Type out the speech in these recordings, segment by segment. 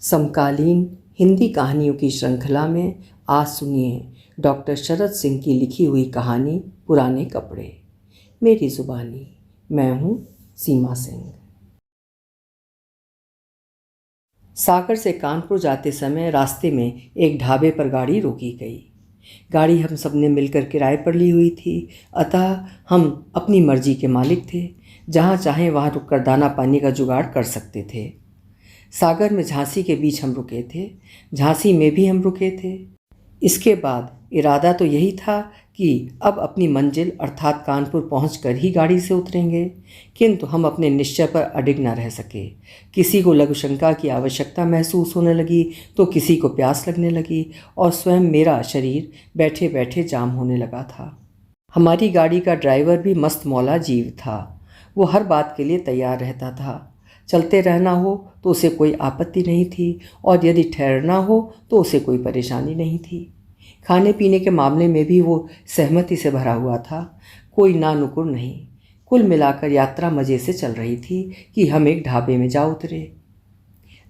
समकालीन हिंदी कहानियों की श्रृंखला में आज सुनिए डॉक्टर शरद सिंह की लिखी हुई कहानी पुराने कपड़े। मेरी जुबानी। मैं हूँ सीमा सिंह। सागर से कानपुर जाते समय रास्ते में एक ढाबे पर गाड़ी रोकी गई। गाड़ी हम सब ने मिलकर किराए पर ली हुई थी, अतः हम अपनी मर्जी के मालिक थे। जहाँ चाहें वहाँ रुककर दाना पानी का जुगाड़ कर सकते थे। सागर में झांसी के बीच हम रुके थे, झांसी में भी हम रुके थे। इसके बाद इरादा तो यही था कि अब अपनी मंजिल अर्थात कानपुर पहुंचकर ही गाड़ी से उतरेंगे, किंतु हम अपने निश्चय पर अडिग न रह सके। किसी को लघुशंका की आवश्यकता महसूस होने लगी तो किसी को प्यास लगने लगी और स्वयं मेरा शरीर बैठे बैठे जाम होने लगा था। हमारी गाड़ी का ड्राइवर भी मस्त मौला जीव था। वो हर बात के लिए तैयार रहता था। चलते रहना हो तो उसे कोई आपत्ति नहीं थी और यदि ठहरना हो तो उसे कोई परेशानी नहीं थी। खाने पीने के मामले में भी वो सहमति से भरा हुआ था, कोई नानुकुर नहीं। कुल मिलाकर यात्रा मज़े से चल रही थी कि हम एक ढाबे में जा उतरे।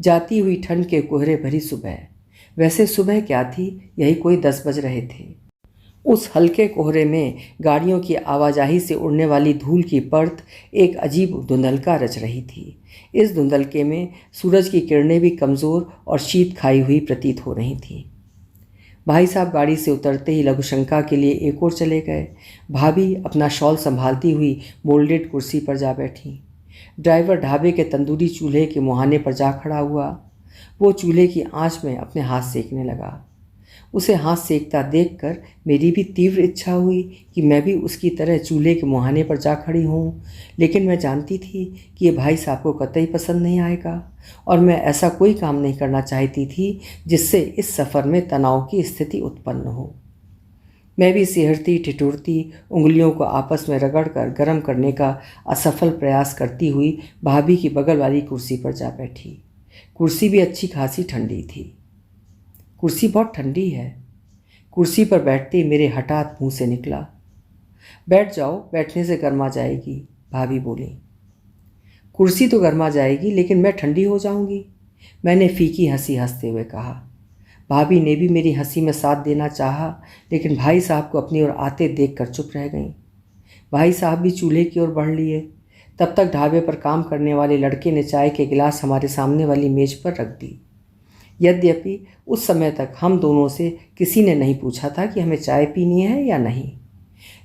जाती हुई ठंड के कोहरे भरी सुबह, वैसे सुबह क्या थी, यही कोई 10 बज रहे थे। उस हल्के कोहरे में गाड़ियों की आवाजाही से उड़ने वाली धूल की परत एक अजीब धुंधलका रच रही थी। इस धुंधलके में सूरज की किरणें भी कमज़ोर और शीत खाई हुई प्रतीत हो रही थीं। भाई साहब गाड़ी से उतरते ही लघुशंका के लिए एक ओर चले गए। भाभी अपना शॉल संभालती हुई मोल्डेड कुर्सी पर जा बैठी। ड्राइवर ढाबे के तंदूरी चूल्हे के मुहाने पर जा खड़ा हुआ। वो चूल्हे की आंच में अपने हाथ सेकने लगा। उसे हाथ सेकता देखकर मेरी भी तीव्र इच्छा हुई कि मैं भी उसकी तरह चूल्हे के मुहाने पर जा खड़ी हूँ, लेकिन मैं जानती थी कि ये भाई साहब को कतई पसंद नहीं आएगा और मैं ऐसा कोई काम नहीं करना चाहती थी जिससे इस सफ़र में तनाव की स्थिति उत्पन्न हो। मैं भी सिहरती ठिठुरती उंगलियों को आपस में रगड़कर गर्म करने का असफल प्रयास करती हुई भाभी की बगल वाली कुर्सी पर जा बैठी। कुर्सी भी अच्छी खासी ठंडी थी। कुर्सी बहुत ठंडी है। कुर्सी पर बैठते ही मेरे हठात मुंह से निकला, बैठ जाओ, बैठने से गर्मा जाएगी। भाभी बोली, कुर्सी तो गर्मा जाएगी लेकिन मैं ठंडी हो जाऊंगी। मैंने फीकी हंसी हंसते हुए कहा। भाभी ने भी मेरी हंसी में साथ देना चाहा, लेकिन भाई साहब को अपनी ओर आते देखकर चुप रह गईं। भाई साहब भी चूल्हे की ओर बढ़ लिए। तब तक ढाबे पर काम करने वाले लड़के ने चाय के गिलास हमारे सामने वाली मेज पर रख दी। यद्यपि उस समय तक हम दोनों से किसी ने नहीं पूछा था कि हमें चाय पीनी है या नहीं।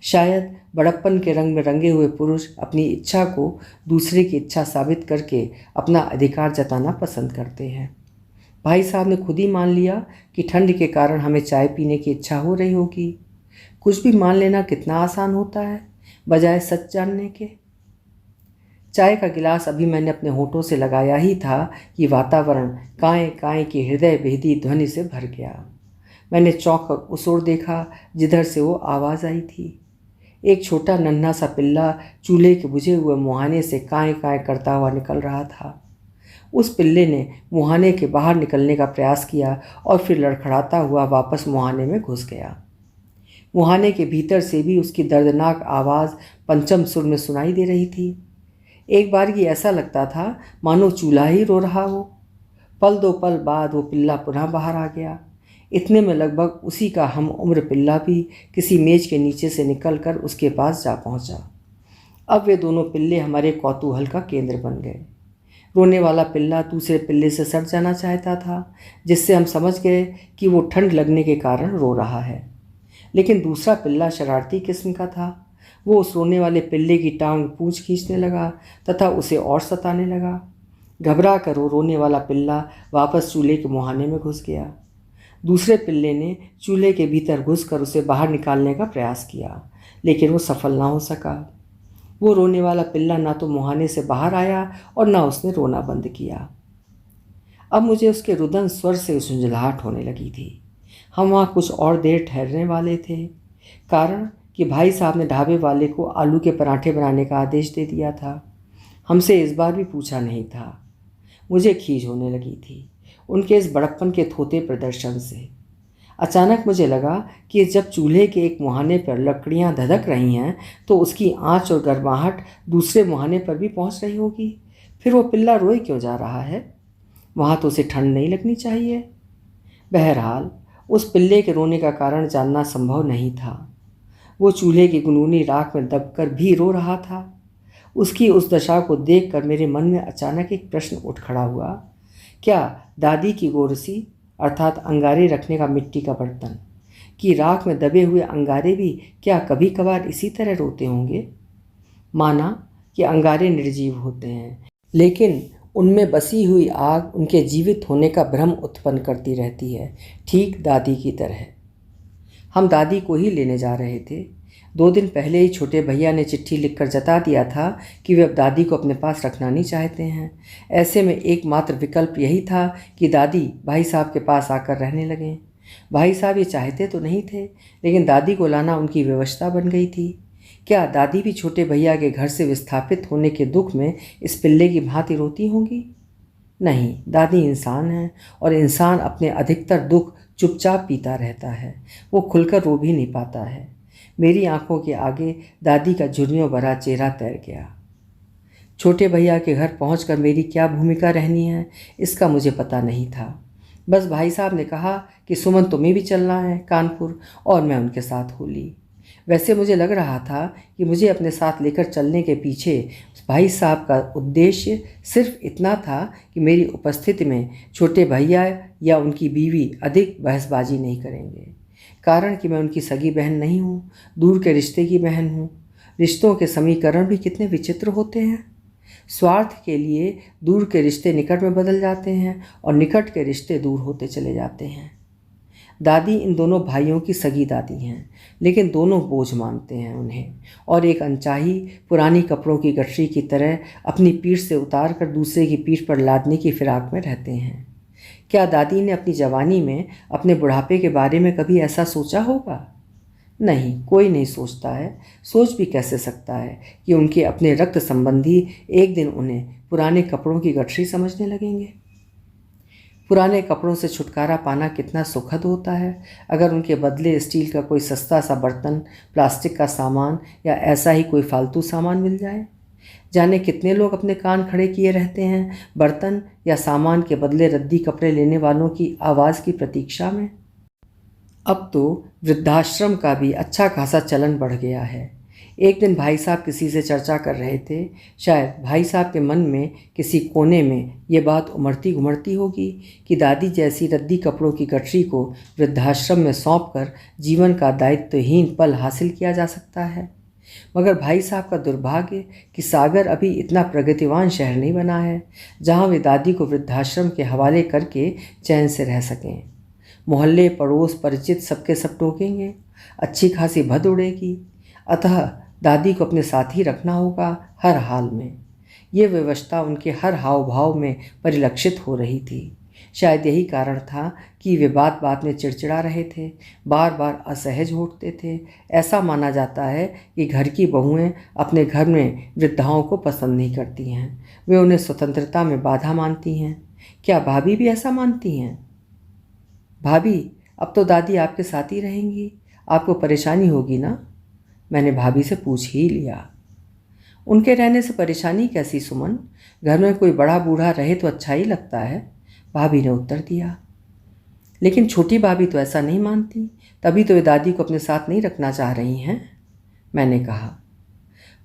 शायद बड़प्पन के रंग में रंगे हुए पुरुष अपनी इच्छा को दूसरे की इच्छा साबित करके अपना अधिकार जताना पसंद करते हैं। भाई साहब ने खुद ही मान लिया कि ठंड के कारण हमें चाय पीने की इच्छा हो रही होगी। कुछ भी मान लेना कितना आसान होता है बजाय सच जानने के। चाय का गिलास अभी मैंने अपने होठों से लगाया ही था कि वातावरण काएं काएं की हृदय भेदी ध्वनि से भर गया। मैंने चौंक कर उस ओर देखा जिधर से वो आवाज़ आई थी। एक छोटा नन्हा सा पिल्ला चूल्हे के बुझे हुए मुहाने से काएं काएं करता हुआ निकल रहा था। उस पिल्ले ने मुहाने के बाहर निकलने का प्रयास किया और फिर लड़खड़ाता हुआ वापस मुहाने में घुस गया। मुहाने के भीतर से भी उसकी दर्दनाक आवाज़ पंचम सुर में सुनाई दे रही थी। एक बार ये ऐसा लगता था मानो चूल्हा ही रो रहा हो। पल दो पल बाद वो पिल्ला पुनः बाहर आ गया। इतने में लगभग उसी का हम उम्र पिल्ला भी किसी मेज के नीचे से निकलकर उसके पास जा पहुंचा। अब वे दोनों पिल्ले हमारे कौतूहल का केंद्र बन गए। रोने वाला पिल्ला दूसरे पिल्ले से सट जाना चाहता था, जिससे हम समझ गए कि वो ठंड लगने के कारण रो रहा है। लेकिन दूसरा पिल्ला शरारती किस्म का था। वो उस रोने वाले पिल्ले की टांग पूंछ खींचने लगा तथा उसे और सताने लगा। घबरा कर वो रोने वाला पिल्ला वापस चूल्हे के मुहाने में घुस गया। दूसरे पिल्ले ने चूल्हे के भीतर घुसकर उसे बाहर निकालने का प्रयास किया, लेकिन वो सफल ना हो सका। वो रोने वाला पिल्ला ना तो मुहाने से बाहर आया और ना उसने रोना बंद किया। अब मुझे उसके रुदन स्वर से झुंझलाहट होने लगी थी। हम वहाँ कुछ और देर ठहरने वाले थे, कारण कि भाई साहब ने ढाबे वाले को आलू के पराठे बनाने का आदेश दे दिया था। हमसे इस बार भी पूछा नहीं था। मुझे खीज होने लगी थी उनके इस बड़प्पन के थोते प्रदर्शन से। अचानक मुझे लगा कि जब चूल्हे के एक मुहाने पर लकड़ियां धधक रही हैं तो उसकी आंच और गर्माहट दूसरे मुहाने पर भी पहुंच रही होगी। फिर वो पिल्ला रोए क्यों जा रहा है? वहाँ तो उसे ठंड नहीं लगनी चाहिए। बहरहाल उस पिल्ले के रोने का कारण जानना संभव नहीं था। वो चूल्हे की गुनगुनी राख में दबकर भी रो रहा था। उसकी उस दशा को देखकर मेरे मन में अचानक एक प्रश्न उठ खड़ा हुआ। क्या दादी की गोरसी अर्थात अंगारे रखने का मिट्टी का बर्तन की राख में दबे हुए अंगारे भी क्या कभी कभार इसी तरह रोते होंगे? माना कि अंगारे निर्जीव होते हैं, लेकिन उनमें बसी हुई आग उनके जीवित होने का भ्रम उत्पन्न करती रहती है, ठीक दादी की तरह। हम दादी को ही लेने जा रहे थे। 2 दिन पहले ही छोटे भैया ने चिट्ठी लिखकर जता दिया था कि वे अब दादी को अपने पास रखना नहीं चाहते हैं। ऐसे में एकमात्र विकल्प यही था कि दादी भाई साहब के पास आकर रहने लगें। भाई साहब ये चाहते तो नहीं थे, लेकिन दादी को लाना उनकी व्यवस्था बन गई थी। क्या दादी भी छोटे भैया के घर से विस्थापित होने के दुख में इस पिल्ले की भांति रोती होंगी? नहीं, दादी इंसान है और इंसान अपने अधिकतर दुख चुपचाप पीता रहता है। वो खुलकर रो भी नहीं पाता है। मेरी आंखों के आगे दादी का झुर्रियों भरा चेहरा तैर गया। छोटे भैया के घर पहुंचकर मेरी क्या भूमिका रहनी है, इसका मुझे पता नहीं था। बस भाई साहब ने कहा कि सुमन तुम्हें भी चलना है कानपुर, और मैं उनके साथ हो ली। वैसे मुझे लग रहा था कि मुझे अपने साथ लेकर चलने के पीछे भाई साहब का उद्देश्य सिर्फ इतना था कि मेरी उपस्थिति में छोटे भैया या उनकी बीवी अधिक बहसबाजी नहीं करेंगे। कारण कि मैं उनकी सगी बहन नहीं हूँ, दूर के रिश्ते की बहन हूँ। रिश्तों के समीकरण भी कितने विचित्र होते हैं। स्वार्थ के लिए दूर के रिश्ते निकट में बदल जाते हैं और निकट के रिश्ते दूर होते चले जाते हैं। दादी इन दोनों भाइयों की सगी दादी हैं, लेकिन दोनों बोझ मानते हैं उन्हें, और एक अनचाही पुरानी कपड़ों की गठरी की तरह अपनी पीठ से उतार कर दूसरे की पीठ पर लादने की फिराक में रहते हैं। क्या दादी ने अपनी जवानी में अपने बुढ़ापे के बारे में कभी ऐसा सोचा होगा? नहीं, कोई नहीं सोचता है। सोच भी कैसे सकता है कि उनके अपने रक्त संबंधी एक दिन उन्हें पुराने कपड़ों की गठरी समझने लगेंगे। पुराने कपड़ों से छुटकारा पाना कितना सुखद होता है अगर उनके बदले स्टील का कोई सस्ता सा बर्तन, प्लास्टिक का सामान या ऐसा ही कोई फालतू सामान मिल जाए। जाने कितने लोग अपने कान खड़े किए रहते हैं बर्तन या सामान के बदले रद्दी कपड़े लेने वालों की आवाज़ की प्रतीक्षा में। अब तो वृद्धाश्रम का भी अच्छा खासा चलन बढ़ गया है। एक दिन भाई साहब किसी से चर्चा कर रहे थे। शायद भाई साहब के मन में किसी कोने में ये बात उमड़ती घुमड़ती होगी कि दादी जैसी रद्दी कपड़ों की गठरी को वृद्धाश्रम में सौंपकर जीवन का दायित्वहीन पल हासिल किया जा सकता है। मगर भाई साहब का दुर्भाग्य कि सागर अभी इतना प्रगतिवान शहर नहीं बना है जहाँ वे दादी को वृद्धाश्रम के हवाले करके चैन से रह सकें। मोहल्ले, पड़ोस, परिचित सबके सब टोकेंगे, अच्छी खासी भद उड़ेगी। अतः दादी को अपने साथ ही रखना होगा हर हाल में। ये व्यवस्था उनके हर हाव भाव में परिलक्षित हो रही थी। शायद यही कारण था कि वे बात बात में चिड़चिड़ा रहे थे, बार बार असहज उठते थे। ऐसा माना जाता है कि घर की बहुएं अपने घर में वृद्धाओं को पसंद नहीं करती हैं, वे उन्हें स्वतंत्रता में बाधा मानती हैं। क्या भाभी भी ऐसा मानती हैं? भाभी, अब तो दादी आपके साथ ही रहेंगी, आपको परेशानी होगी ना? मैंने भाभी से पूछ ही लिया। उनके रहने से परेशानी कैसी सुमन? घर में कोई बड़ा बूढ़ा रहे तो अच्छा ही लगता है, भाभी ने उत्तर दिया। लेकिन छोटी भाभी तो ऐसा नहीं मानती, तभी तो वे दादी को अपने साथ नहीं रखना चाह रही हैं, मैंने कहा।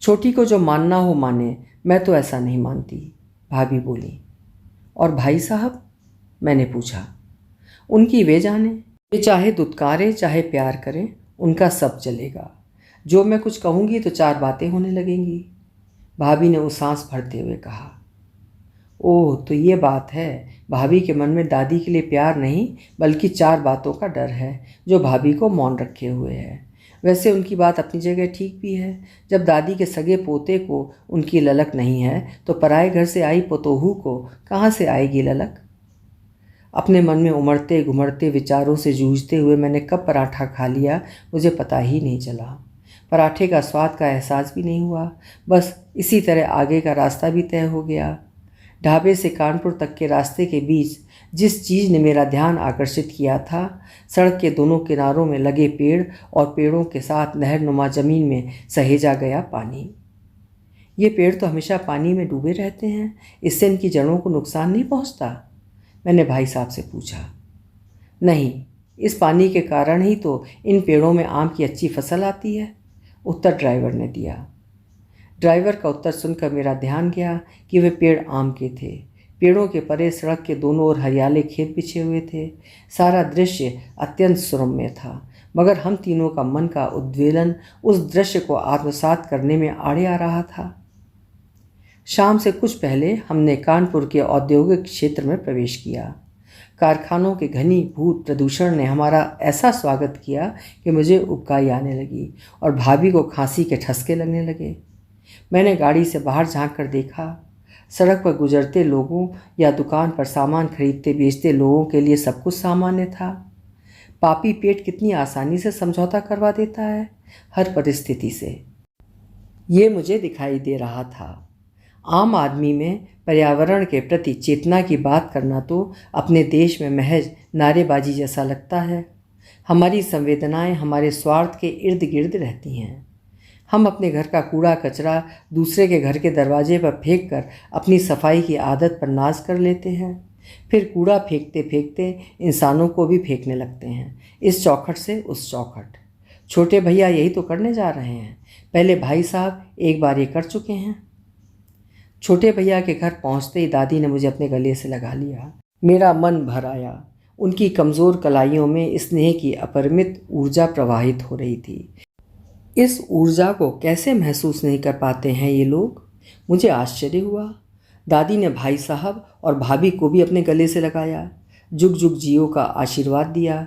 छोटी को जो मानना हो माने, मैं तो ऐसा नहीं मानती, भाभी बोली। और भाई साहब? मैंने पूछा। उनकी वे जाने, वे चाहे दुत्कारे चाहे प्यार करें, उनका सब चलेगा। जो मैं कुछ कहूँगी तो 4 बातें होने लगेंगी, भाभी ने उस सांस भरते हुए कहा। ओह, तो ये बात है। भाभी के मन में दादी के लिए प्यार नहीं बल्कि 4 बातों का डर है जो भाभी को मौन रखे हुए है। वैसे उनकी बात अपनी जगह ठीक भी है। जब दादी के सगे पोते को उनकी ललक नहीं है तो पराए घर से आई पतोहू को कहाँ से आएगी ललक? अपने मन में उमड़ते घुमड़ते विचारों से जूझते हुए मैंने कब पराठा खा लिया मुझे पता ही नहीं चला। पराठे का स्वाद का एहसास भी नहीं हुआ। बस इसी तरह आगे का रास्ता भी तय हो गया। ढाबे से कानपुर तक के रास्ते के बीच जिस चीज़ ने मेरा ध्यान आकर्षित किया था, सड़क के दोनों किनारों में लगे पेड़ और पेड़ों के साथ नहरनुमा ज़मीन में सहेजा गया पानी। ये पेड़ तो हमेशा पानी में डूबे रहते हैं, इससे इनकी जड़ों को नुकसान नहीं पहुंचता? मैंने भाई साहब से पूछा। नहीं, इस पानी के कारण ही तो इन पेड़ों में आम की अच्छी फसल आती है, उत्तर ड्राइवर ने दिया। ड्राइवर का उत्तर सुनकर मेरा ध्यान गया कि वे पेड़ आम के थे। पेड़ों के परे सड़क के दोनों ओर हरियाले खेत बिछे हुए थे। सारा दृश्य अत्यंत सुरम्य था, मगर हम तीनों का मन का उद्वेलन उस दृश्य को आत्मसात करने में आड़े आ रहा था। शाम से कुछ पहले हमने कानपुर के औद्योगिक क्षेत्र में प्रवेश किया। कारखानों के घनीभूत प्रदूषण ने हमारा ऐसा स्वागत किया कि मुझे उबकाई आने लगी और भाभी को खांसी के ठसके लगने लगे। मैंने गाड़ी से बाहर झांक कर देखा। सड़क पर गुजरते लोगों या दुकान पर सामान खरीदते बेचते लोगों के लिए सब कुछ सामान्य था। पापी पेट कितनी आसानी से समझौता करवा देता है हर परिस्थिति से, ये मुझे दिखाई दे रहा था। आम आदमी में पर्यावरण के प्रति चेतना की बात करना तो अपने देश में महज नारेबाजी जैसा लगता है। हमारी संवेदनाएं हमारे स्वार्थ के इर्द गिर्द रहती हैं। हम अपने घर का कूड़ा कचरा दूसरे के घर के दरवाजे पर फेंक कर अपनी सफाई की आदत पर नाज कर लेते हैं। फिर कूड़ा फेंकते फेंकते इंसानों को भी फेंकने लगते हैं, इस चौखट से उस चौखट। छोटे भैया यही तो करने जा रहे हैं। पहले भाई साहब एक बार ये कर चुके हैं। छोटे भैया के घर पहुंचते ही दादी ने मुझे अपने गले से लगा लिया। मेरा मन भर आया। उनकी कमज़ोर कलाइयों में स्नेह की अपरिमित ऊर्जा प्रवाहित हो रही थी। इस ऊर्जा को कैसे महसूस नहीं कर पाते हैं ये लोग? मुझे आश्चर्य हुआ। दादी ने भाई साहब और भाभी को भी अपने गले से लगाया, जुग जुग जियो का आशीर्वाद दिया।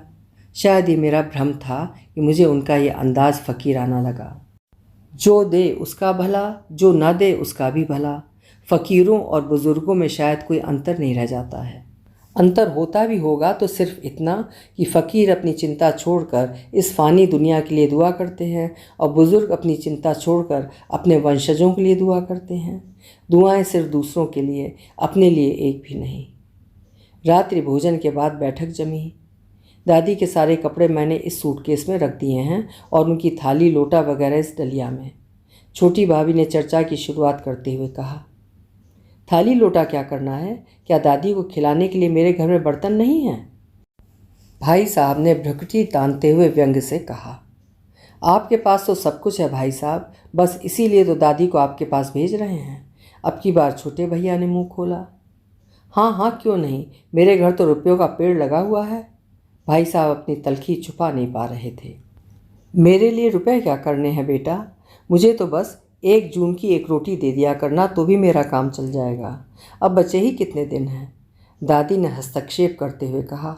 शायद ये मेरा भ्रम था कि मुझे उनका ये अंदाज़ फ़कीराना लगा। जो दे उसका भला, जो न दे उसका भी भला। फ़कीरों और बुज़ुर्गों में शायद कोई अंतर नहीं रह जाता है। अंतर होता भी होगा तो सिर्फ इतना कि फ़कीर अपनी चिंता छोड़कर इस फ़ानी दुनिया के लिए दुआ करते हैं और बुज़ुर्ग अपनी चिंता छोड़कर अपने वंशजों के लिए दुआ करते हैं। दुआएं सिर्फ दूसरों के लिए, अपने लिए एक भी नहीं। रात्रि भोजन के बाद बैठक जमी। दादी के सारे कपड़े मैंने इस सूटकेस में रख दिए हैं और उनकी थाली लोटा वगैरह इस डलिया में। छोटी भाभी ने चर्चा की शुरुआत करते हुए कहा, थाली लोटा क्या करना है? क्या दादी को खिलाने के लिए मेरे घर में बर्तन नहीं हैं? भाई साहब ने भ्रुकुटी तानते हुए व्यंग से कहा, आपके पास तो सब कुछ है भाई साहब, बस इसीलिए तो दादी को आपके पास भेज रहे हैं। अब की बार छोटे भैया ने मुंह खोला। हाँ हाँ, क्यों नहीं, मेरे घर तो रुपयों का पेड़ लगा हुआ है। भाई साहब अपनी तलखी छुपा नहीं पा रहे थे। मेरे लिए रुपए क्या करने हैं बेटा, मुझे तो बस 1 जून की एक रोटी दे दिया करना तो भी मेरा काम चल जाएगा। अब बचे ही कितने दिन हैं? दादी ने हस्तक्षेप करते हुए कहा।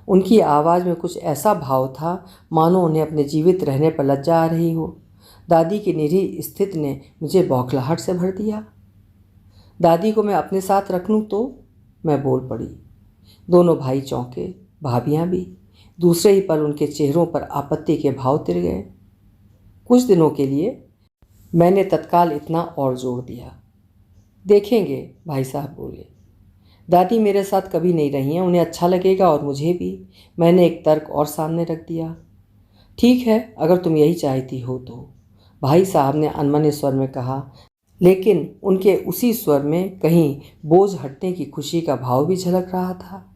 उनकी आवाज़ में कुछ ऐसा भाव था मानो उन्हें अपने जीवित रहने पर लज्जा आ रही हो। दादी की निरीह स्थिति ने मुझे बौखलाहट से भर दिया। दादी को मैं अपने साथ रख लूँ तो? मैं बोल पड़ी। दोनों भाई चौंके, भाभियाँ भी। दूसरे ही पल उनके चेहरों पर आपत्ति के भाव तिर गए। कुछ दिनों के लिए, मैंने तत्काल इतना और जोड़ दिया। देखेंगे, भाई साहब बोले। दादी मेरे साथ कभी नहीं रही हैं, उन्हें अच्छा लगेगा और मुझे भी। मैंने एक तर्क और सामने रख दिया। ठीक है, अगर तुम यही चाहती हो तो, भाई साहब ने अनमने स्वर में कहा, लेकिन उनके उसी स्वर में कहीं बोझ हटने की खुशी का भाव भी झलक रहा था।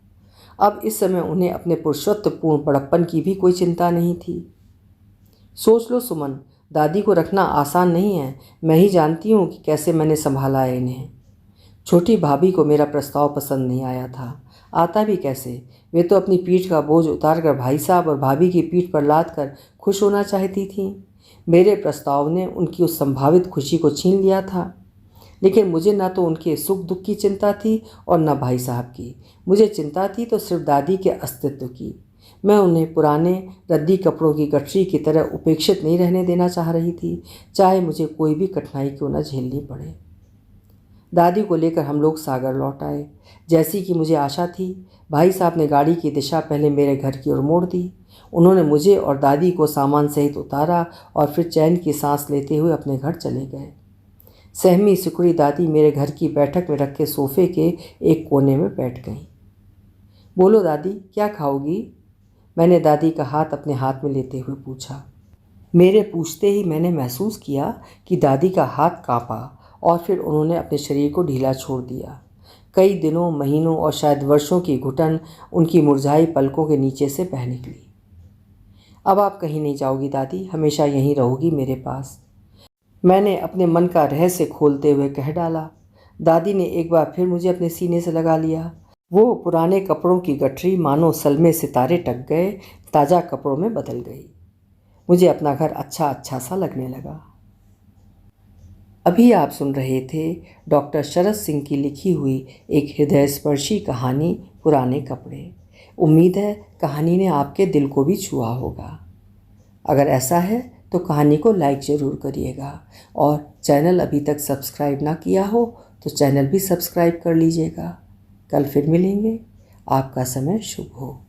अब इस समय उन्हें अपने पुरुषत्वपूर्ण बड़प्पन की भी कोई चिंता नहीं थी। सोच लो सुमन, दादी को रखना आसान नहीं है। मैं ही जानती हूँ कि कैसे मैंने संभाला है इन्हें। छोटी भाभी को मेरा प्रस्ताव पसंद नहीं आया था। आता भी कैसे? वे तो अपनी पीठ का बोझ उतार कर भाई साहब और भाभी की पीठ पर लाद कर खुश होना चाहती थीं। मेरे प्रस्ताव ने उनकी उस संभावित खुशी को छीन लिया था। लेकिन मुझे न तो उनके सुख दुख की चिंता थी और न भाई साहब की। मुझे चिंता थी तो सिर्फ दादी के अस्तित्व की। मैं उन्हें पुराने रद्दी कपड़ों की गठरी की तरह उपेक्षित नहीं रहने देना चाह रही थी, चाहे मुझे कोई भी कठिनाई क्यों न झेलनी पड़े। दादी को लेकर हम लोग सागर लौट आए। जैसी कि मुझे आशा थी, भाई साहब ने गाड़ी की दिशा पहले मेरे घर की ओर मोड़ दी। उन्होंने मुझे और दादी को सामान सहित उतारा और फिर चैन की सांस लेते हुए अपने घर चले गए। सहमी सिकुड़ी दादी मेरे घर की बैठक में रखे सोफे के एक कोने में बैठ गईं। बोलो दादी, क्या खाओगी? मैंने दादी का हाथ अपने हाथ में लेते हुए पूछा। मेरे पूछते ही मैंने महसूस किया कि दादी का हाथ कांपा और फिर उन्होंने अपने शरीर को ढीला छोड़ दिया। कई दिनों, महीनों और शायद वर्षों की घुटन उनकी मुरझाई पलकों के नीचे से बह निकली। अब आप कहीं नहीं जाओगी दादी, हमेशा यहीं रहोगी मेरे पास, मैंने अपने मन का रहस्य खोलते हुए कह डाला। दादी ने एक बार फिर मुझे अपने सीने से लगा लिया। वो पुराने कपड़ों की गठरी मानो सलमे सितारे टक गए, ताज़ा कपड़ों में बदल गई। मुझे अपना घर अच्छा अच्छा सा लगने लगा। अभी आप सुन रहे थे डॉक्टर शरद सिंह की लिखी हुई एक हृदयस्पर्शी कहानी, पुराने कपड़े। उम्मीद है कहानी ने आपके दिल को भी छुआ होगा। अगर ऐसा है तो कहानी को लाइक ज़रूर करिएगा, और चैनल अभी तक सब्सक्राइब ना किया हो तो चैनल भी सब्सक्राइब कर लीजिएगा। कल फिर मिलेंगे। आपका समय शुभ हो।